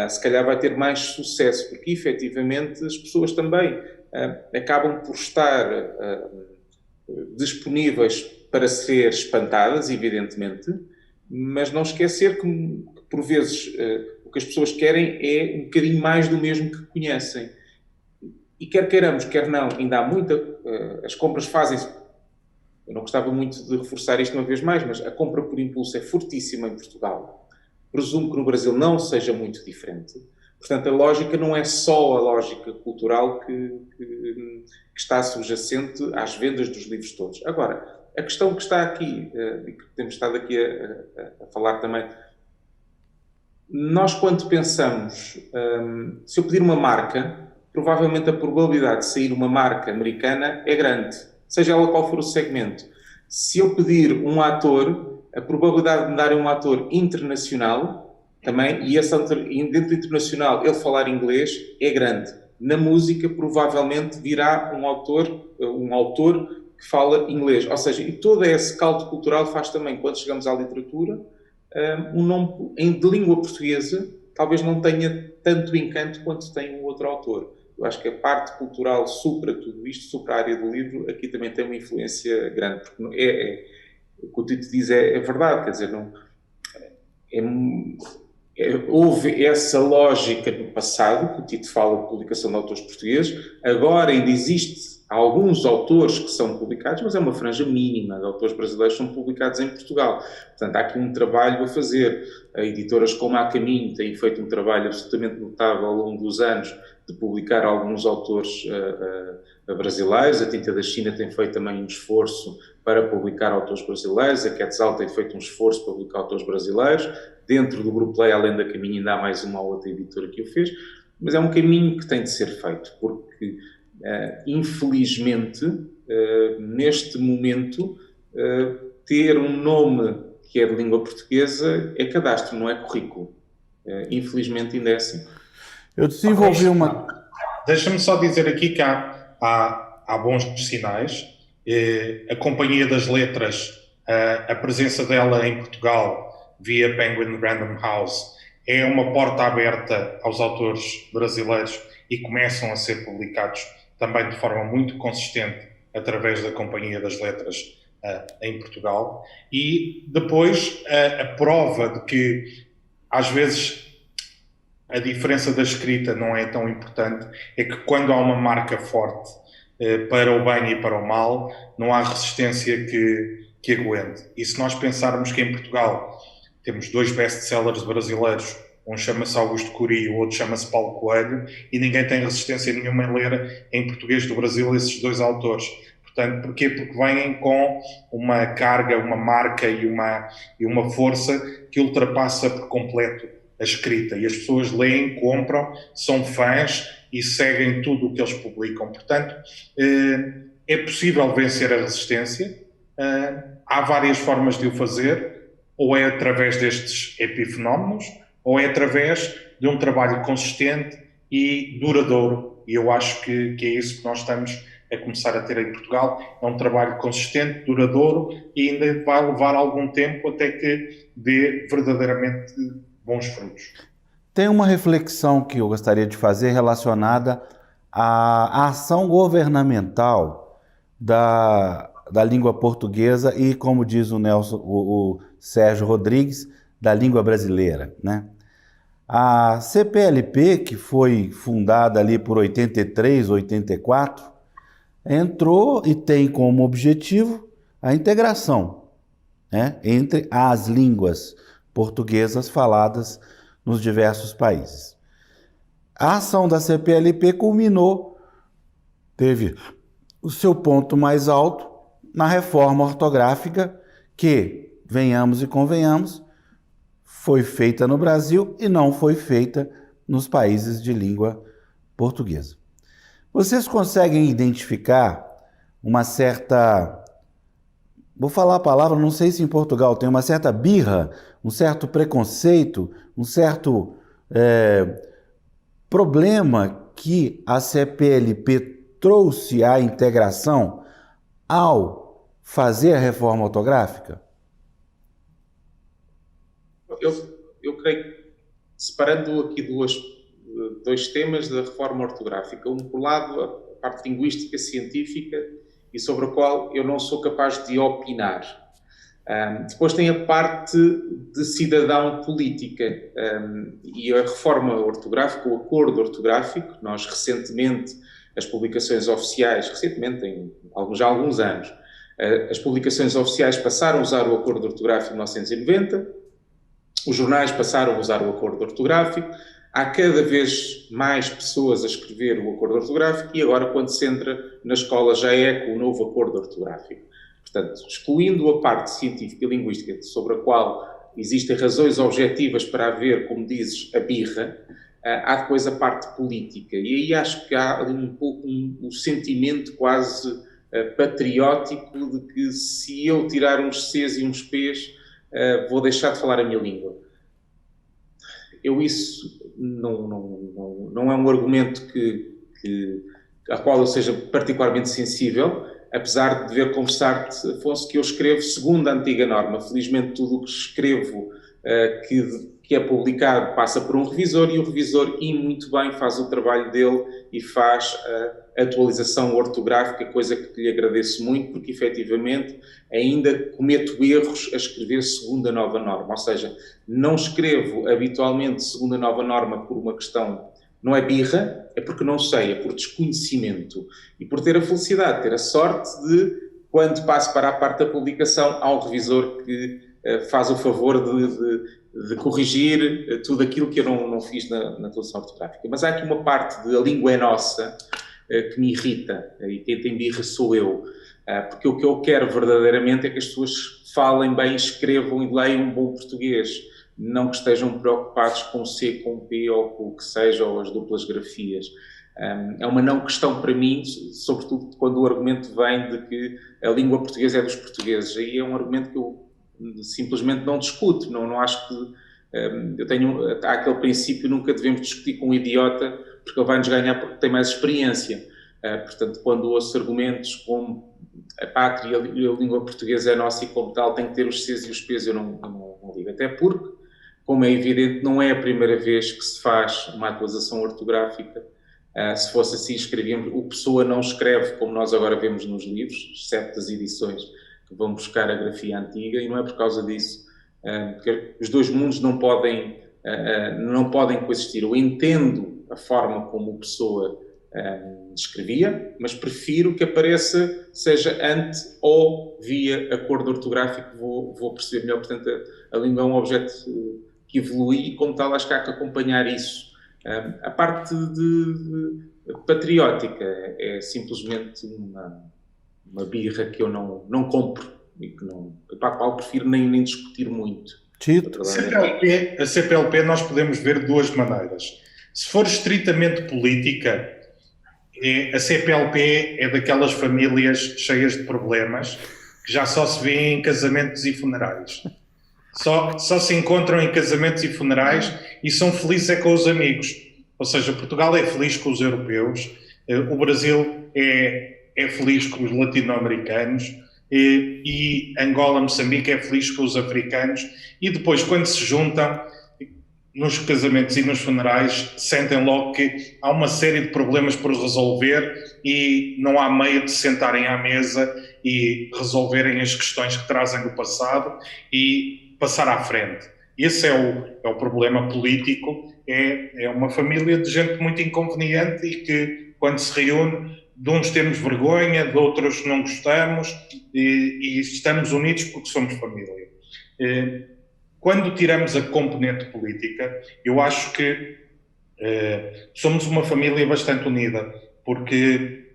Se calhar vai ter mais sucesso, porque, efetivamente, as pessoas também acabam por estar disponíveis para ser espantadas, evidentemente, mas não esquecer que por vezes, o que as pessoas querem é um bocadinho mais do mesmo que conhecem. E quer queiramos, quer não, ainda há as compras fazem-se. Eu não gostava muito de reforçar isto uma vez mais, mas a compra por impulso é fortíssima em Portugal. Presumo que no Brasil não seja muito diferente. Portanto, a lógica não é só a lógica cultural que está subjacente às vendas dos livros todos. Agora, a questão que está aqui, e que temos estado aqui a falar também, nós quando pensamos, se eu pedir uma marca, provavelmente a probabilidade de sair uma marca americana é grande, seja ela qual for o segmento. Se eu pedir um ator, a probabilidade de me darem um ator internacional também, e dentro do internacional ele falar inglês, é grande. Na música, provavelmente virá um autor que fala inglês. Ou seja, e todo esse caldo cultural faz também, quando chegamos à literatura, um nome de língua portuguesa talvez não tenha tanto encanto quanto tem um outro autor. Eu acho que a parte cultural supra tudo isto, supra a área do livro, aqui também tem uma influência grande, porque o que o Tito diz é verdade, quer dizer, houve essa lógica no passado, que o Tito fala de publicação de autores portugueses, agora ainda existe alguns autores que são publicados, mas é uma franja mínima de autores brasileiros que são publicados em Portugal. Portanto, há aqui um trabalho a fazer. Editoras como A Caminho têm feito um trabalho absolutamente notável ao longo dos anos de publicar alguns autores brasileiros. A Tinta da China tem feito também um esforço para publicar autores brasileiros. A Quetzal tem feito um esforço para publicar autores brasileiros. Dentro do Grupo Lei, além da Caminho, ainda há mais uma outra editora que o fez. Mas é um caminho que tem de ser feito, porque infelizmente, neste momento, ter um nome que é de língua portuguesa é cadastro, não é currículo. Infelizmente ainda é assim. Eu desenvolvi uma... Deixa-me só dizer aqui que há bons sinais. A Companhia das Letras, a presença dela em Portugal via Penguin Random House é uma porta aberta aos autores brasileiros e começam a ser publicados também de forma muito consistente através da Companhia das Letras em Portugal. E depois a prova de que às vezes a diferença da escrita não é tão importante, é que quando há uma marca forte para o bem e para o mal, não há resistência que aguente. E se nós pensarmos que em Portugal temos 2 best-sellers brasileiros, um chama-se Augusto Cury e o outro chama-se Paulo Coelho, e ninguém tem resistência nenhuma em ler em português do Brasil esses 2 autores. Portanto, porquê? Porque vêm com uma carga, uma marca e uma força que ultrapassa por completo a escrita. E as pessoas leem, compram, são fãs e seguem tudo o que eles publicam. Portanto, é possível vencer a resistência. Há várias formas de o fazer, ou é através destes epifenómenos, ou é através de um trabalho consistente e duradouro. E eu acho que é isso que nós estamos a começar a ter em Portugal. É um trabalho consistente, duradouro, e ainda vai levar algum tempo até que dê verdadeiramente bons frutos. Tem uma reflexão que eu gostaria de fazer relacionada à ação governamental da língua portuguesa e, como diz o Sérgio Rodrigues, da língua brasileira, né? A CPLP, que foi fundada ali por 83, 84, entrou e tem como objetivo a integração, né, entre as línguas portuguesas faladas nos diversos países. A ação da CPLP culminou, teve o seu ponto mais alto na reforma ortográfica que, venhamos e convenhamos, foi feita no Brasil e não foi feita nos países de língua portuguesa. Vocês conseguem identificar uma certa, vou falar a palavra, não sei se em Portugal tem uma certa birra, um certo preconceito, um certo problema que a CPLP trouxe à integração ao fazer a reforma ortográfica? Eu creio que, separando aqui dois temas da reforma ortográfica, um por lado a parte linguística científica e sobre a qual eu não sou capaz de opinar. Depois tem a parte de cidadão política e a reforma ortográfica, o acordo ortográfico. Nós recentemente, as publicações oficiais, tem já há alguns anos, as publicações oficiais passaram a usar o acordo ortográfico de 1990, os jornais passaram a usar o acordo ortográfico, há cada vez mais pessoas a escrever o acordo ortográfico e agora, quando se entra na escola, já é com o novo acordo ortográfico. Portanto, excluindo a parte científica e linguística sobre a qual existem razões objetivas para haver, como dizes, a birra, há depois a parte política. E aí acho que há ali um pouco um sentimento quase patriótico de que se eu tirar uns Cs e uns Ps, vou deixar de falar a minha língua. Isso não é um argumento a qual eu seja particularmente sensível, apesar de dever confessar-te, Afonso, que eu escrevo segundo a antiga norma. Felizmente tudo o que escrevo que é publicado passa por um revisor e o revisor, e muito bem, faz o trabalho dele e faz a atualização ortográfica, coisa que lhe agradeço muito, porque efetivamente ainda cometo erros a escrever segundo a nova norma. Ou seja, não escrevo habitualmente segundo a nova norma por uma questão, não é birra, é porque não sei, é por desconhecimento. E por ter a felicidade, ter a sorte de, quando passo para a parte da publicação, há um revisor que faz o favor de corrigir tudo aquilo que eu não fiz na atualização ortográfica. Mas há aqui uma parte de a língua é nossa que me irrita, e quem tem birra sou eu, porque o que eu quero verdadeiramente é que as pessoas falem bem, escrevam e leiam um bom português, não que estejam preocupados com C, com P ou com o que seja, ou as duplas grafias. É uma não questão para mim, sobretudo quando o argumento vem de que a língua portuguesa é dos portugueses. Aí é um argumento que eu simplesmente não discuto. Não acho que... há aquele princípio, nunca devemos discutir com um idiota porque ele vai-nos ganhar porque tem mais experiência. Portanto, quando ouço argumentos como a pátria e a língua portuguesa é nossa e como tal tem que ter os Cs e os Ps, eu não digo. Até porque, como é evidente, não é a primeira vez que se faz uma atualização ortográfica. Se fosse assim, escrevíamos... O Pessoa não escreve como nós agora vemos nos livros, exceto das edições que vão buscar a grafia antiga, e não é por causa disso. Porque os dois mundos não podem não podem coexistir. Eu entendo a forma como a pessoa escrevia, mas prefiro que apareça, seja ante ou via acordo ortográfico, vou perceber melhor. Portanto, a língua é um objeto que evolui e, como tal, acho que há que acompanhar isso. A parte patriótica é simplesmente uma birra que eu não compro e para a qual prefiro nem discutir muito. Tito? A CPLP nós podemos ver de duas maneiras. Se for estritamente política, a CPLP é daquelas famílias cheias de problemas que já só se vê em casamentos e funerais. Só se encontram em casamentos e funerais e são felizes com os amigos. Ou seja, Portugal é feliz com os europeus, o Brasil é feliz com os latino-americanos e Angola, Moçambique é feliz com os africanos, e depois, quando se juntam nos casamentos e nos funerais, sentem logo que há uma série de problemas por resolver e não há meio de sentarem à mesa e resolverem as questões que trazem do passado e passar à frente. Esse é o problema político. É uma família de gente muito inconveniente e que, quando se reúne, de uns temos vergonha, de outros não gostamos e estamos unidos porque somos família. Quando tiramos a componente política, eu acho que somos uma família bastante unida, porque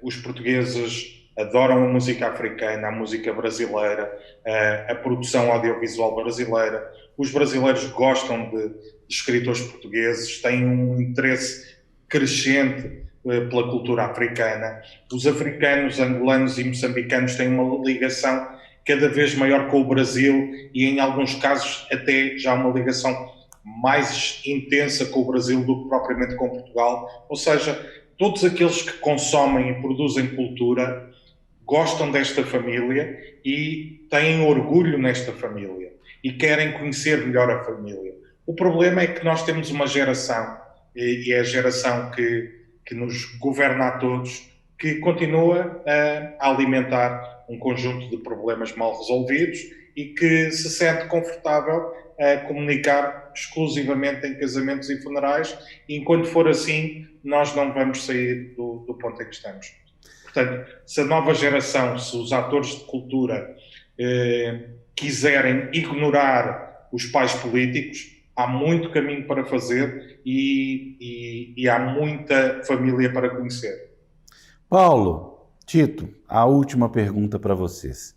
os portugueses adoram a música africana, a música brasileira, a produção audiovisual brasileira. Os brasileiros gostam de escritores portugueses, têm um interesse crescente pela cultura africana. Os africanos, angolanos e moçambicanos têm uma ligação cada vez maior com o Brasil e, em alguns casos, até já uma ligação mais intensa com o Brasil do que propriamente com Portugal. Ou seja, todos aqueles que consomem e produzem cultura gostam desta família e têm orgulho nesta família e querem conhecer melhor a família. O problema é que nós temos uma geração, e é a geração que nos governa a todos, que continua a alimentar um conjunto de problemas mal resolvidos e que se sente confortável a comunicar exclusivamente em casamentos e funerais, e enquanto for assim, nós não vamos sair do ponto em que estamos. Portanto, se a nova geração, se os atores de cultura quiserem ignorar os pais políticos, há muito caminho para fazer e há muita família para conhecer. Paulo, Tito, a última pergunta para vocês.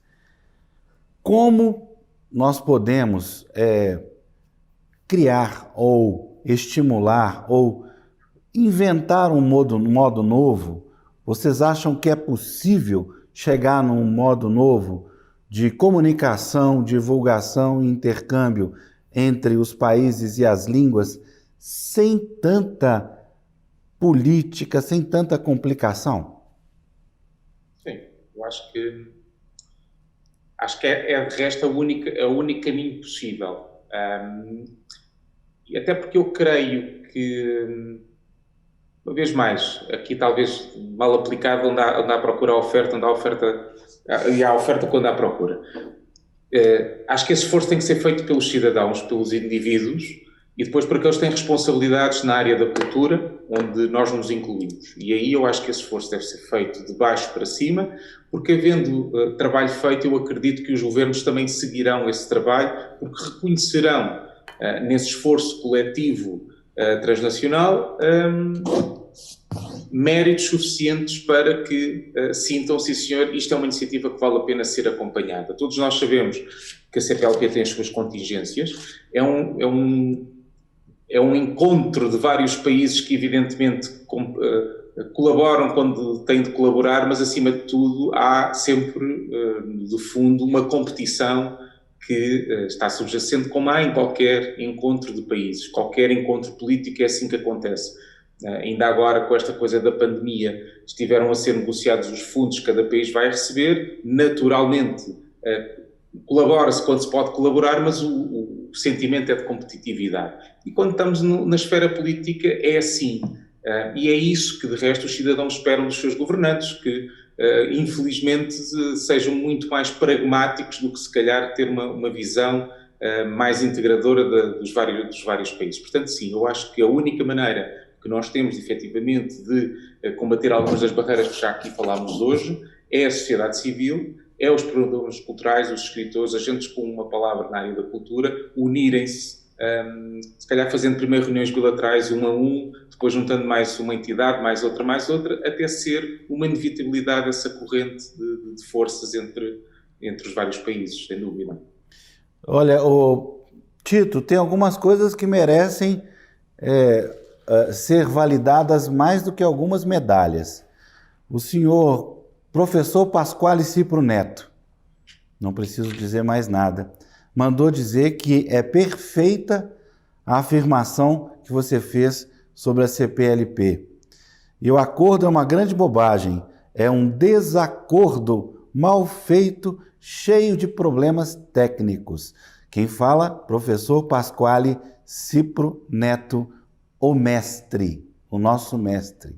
Como nós podemos criar ou estimular ou inventar um modo novo? Vocês acham que é possível chegar num modo novo de comunicação, divulgação e intercâmbio entre os países e as línguas sem tanta política, sem tanta complicação? Sim, eu acho que de resto o único caminho possível. E até porque eu creio que, uma vez mais, aqui talvez mal aplicado, onde há procura a oferta, onde há oferta, e há oferta quando há procura. Acho que esse esforço tem que ser feito pelos cidadãos, pelos indivíduos, e depois porque eles têm responsabilidades na área da cultura, onde nós nos incluímos. E aí eu acho que esse esforço deve ser feito de baixo para cima, porque havendo trabalho feito, eu acredito que os governos também seguirão esse trabalho, porque reconhecerão nesse esforço coletivo transnacional méritos suficientes para que sintam, sim senhor, isto é uma iniciativa que vale a pena ser acompanhada. Todos nós sabemos que a CPLP tem as suas contingências, é um encontro de vários países que evidentemente colaboram quando têm de colaborar, mas acima de tudo há sempre, de fundo, uma competição que está subjacente, como há em qualquer encontro de países, qualquer encontro político, é assim que acontece. Ainda agora, com esta coisa da pandemia, estiveram a ser negociados os fundos que cada país vai receber. Naturalmente, colabora-se quando se pode colaborar, mas o sentimento é de competitividade. E quando estamos na esfera política é assim. E é isso que, de resto, os cidadãos esperam dos seus governantes, que, infelizmente, sejam muito mais pragmáticos do que, se calhar, ter uma visão mais integradora dos vários países. Portanto, sim, eu acho que a única maneira que nós temos, efetivamente, de combater algumas das barreiras que já aqui falámos hoje é a sociedade civil, é os produtores culturais, os escritores, agentes com uma palavra na área da cultura, unirem-se, se calhar fazendo primeiro reuniões bilaterais, um a um, depois juntando mais uma entidade, mais outra, até ser uma inevitabilidade essa corrente de forças entre os vários países, sem dúvida. Olha, Tito, tem algumas coisas que merecem ser validadas mais do que algumas medalhas. O senhor professor Pasquale Cipro Neto, não preciso dizer mais nada, mandou dizer que é perfeita a afirmação que você fez sobre a CPLP. E o acordo é uma grande bobagem, é um desacordo mal feito, cheio de problemas técnicos. Quem fala? Professor Pasquale Cipro Neto, o mestre, o nosso mestre.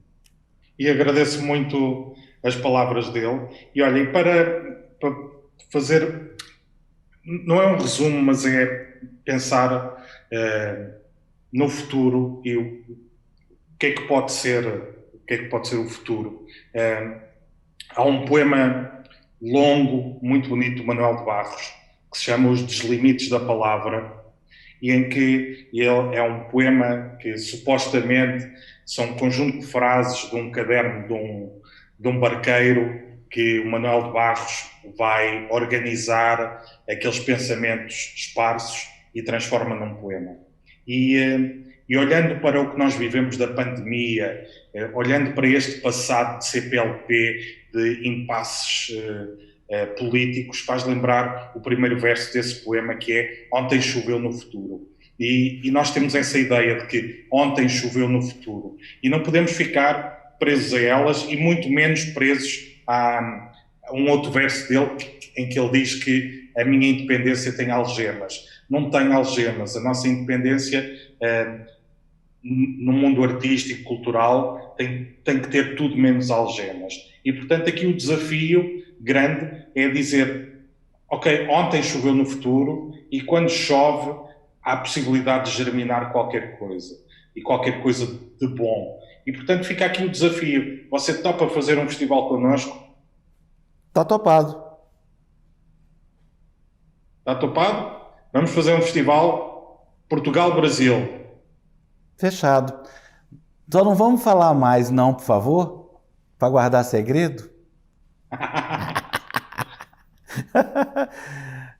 E agradeço muito as palavras dele. E olhem, para fazer, não é um resumo, mas é pensar no futuro e o que é que pode ser o futuro. Há um poema longo, muito bonito, do Manuel de Barros, que se chama Os Deslimites da Palavra, e em que ele é um poema que supostamente são um conjunto de frases de um caderno de um barqueiro que o Manuel de Barros vai organizar aqueles pensamentos esparsos e transforma num poema. E olhando para o que nós vivemos da pandemia, olhando para este passado de CPLP, de impasses políticos, faz lembrar o primeiro verso desse poema, que é Ontem choveu no futuro. E nós temos essa ideia de que ontem choveu no futuro. E não podemos ficar presos a elas, e muito menos presos a um outro verso dele, em que ele diz que a minha independência tem algemas. Não tem algemas. A nossa independência no mundo artístico, cultural, tem que ter tudo menos algemas. E, portanto, aqui o desafio grande é dizer, ok, ontem choveu no futuro, e quando chove há a possibilidade de germinar qualquer coisa, e qualquer coisa de bom. E, portanto, fica aqui o desafio. Você topa fazer um festival connosco? Está topado. Está topado? Vamos fazer um festival Portugal-Brasil. Fechado. Só não vamos falar mais não, por favor? Para guardar segredo?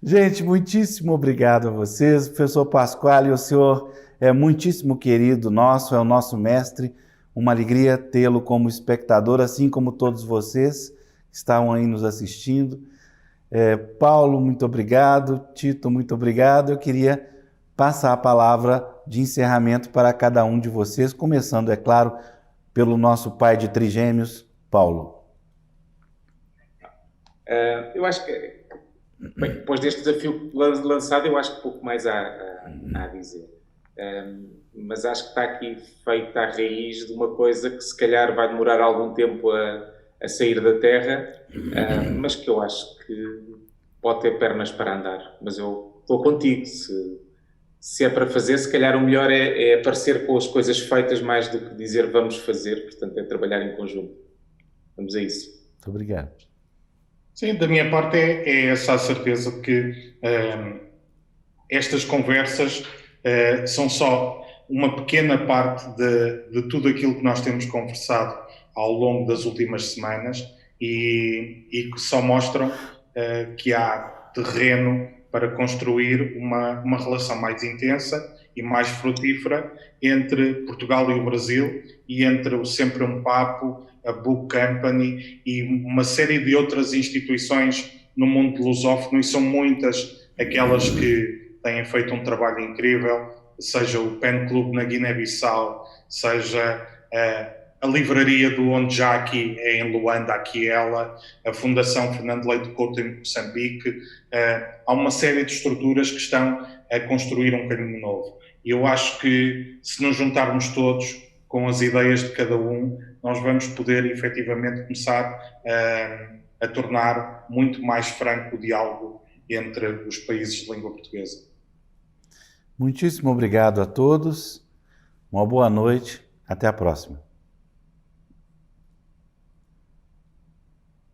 Gente, muitíssimo obrigado a vocês. Professor Pasquale, o senhor é muitíssimo querido nosso, é o nosso mestre. Uma alegria tê-lo como espectador, assim como todos vocês que estão aí nos assistindo. Paulo, muito obrigado. Tito, muito obrigado. Eu queria passar a palavra de encerramento para cada um de vocês, começando, é claro, pelo nosso pai de trigêmeos, Paulo. Eu acho que, bem, depois deste desafio lançado, eu acho que pouco mais há a dizer. Mas acho que está aqui feita a raiz de uma coisa que se calhar vai demorar algum tempo a sair da terra, mas que eu acho que pode ter pernas para andar. Mas eu estou contigo. Se é para fazer, se calhar o melhor é aparecer com as coisas feitas mais do que dizer vamos fazer. Portanto, é trabalhar em conjunto. Vamos a isso. Muito obrigado. Sim, da minha parte é essa a certeza de que estas conversas são só uma pequena parte de tudo aquilo que nós temos conversado ao longo das últimas semanas e que só mostram que há terreno para construir uma relação mais intensa e mais frutífera entre Portugal e o Brasil, e entre o Sempre um Papo, a Book Company e uma série de outras instituições no mundo lusófono, e são muitas aquelas que têm feito um trabalho incrível, seja o Pen Club na Guiné-Bissau, seja a livraria do Ondjaki em Luanda, aqui ela, a Fundação Fernando Leite Couto em Moçambique. Há uma série de estruturas que estão a construir um caminho novo. E eu acho que se nos juntarmos todos com as ideias de cada um, nós vamos poder efetivamente começar a tornar muito mais franco o diálogo entre os países de língua portuguesa. Muitíssimo obrigado a todos, uma boa noite, até a próxima.